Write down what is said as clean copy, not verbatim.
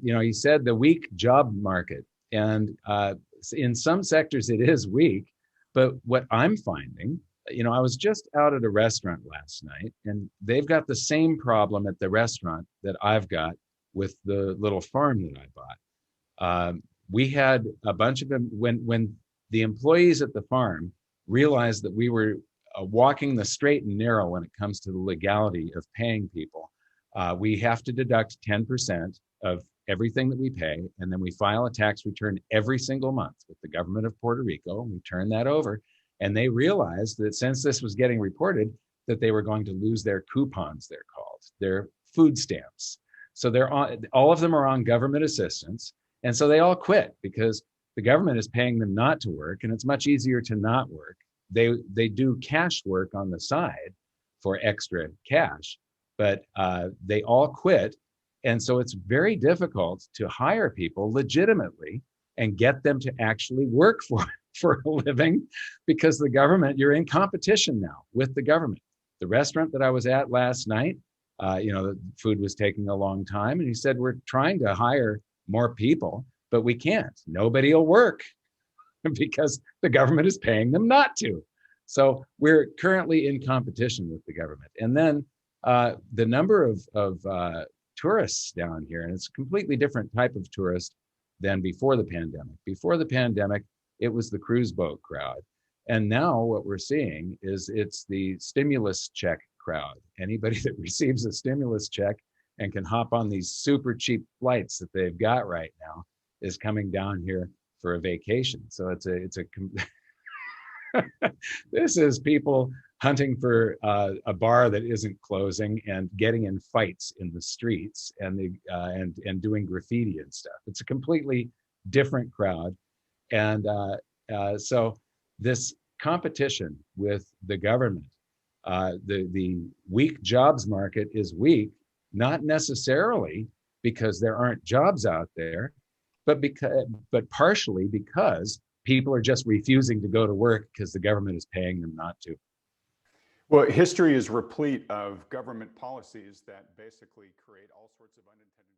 You said the weak job market, and in some sectors it is weak. But what I'm finding, I was just out at a restaurant last night, and they've got the same problem at the restaurant that I've got with the little farm that I bought. We had a bunch of them when the employees at the farm realized that we were walking the straight and narrow when it comes to the legality of paying people. We have to deduct 10% of everything that we pay, and then we file a tax return every single month with the government of Puerto Rico, and we turn that over. And they realized that since this was getting reported, that they were going to lose their coupons, they're called, their food stamps. So all of them are on government assistance. And so they all quit because the government is paying them not to work, and it's much easier to not work. They do cash work on the side for extra cash, but they all quit. And so it's very difficult to hire people legitimately and get them to actually work for a living, because the government, you're in competition now with the government. The restaurant that I was at last night, the food was taking a long time, and he said, we're trying to hire more people, but we can't. Nobody will work because the government is paying them not to. So we're currently in competition with the government. And then the number of tourists down here, and it's a completely different type of tourist than before the pandemic. Before the pandemic, it was the cruise boat crowd. And now what we're seeing is it's the stimulus check crowd. Anybody that receives a stimulus check and can hop on these super cheap flights that they've got right now is coming down here for a vacation. So it's a this is people hunting for a bar that isn't closing and getting in fights in the streets and doing graffiti and stuff. It's a completely different crowd. And so this competition with the government, the weak jobs market is weak, not necessarily because there aren't jobs out there, but partially because people are just refusing to go to work because the government is paying them not to. Well, history is replete of government policies that basically create all sorts of unintended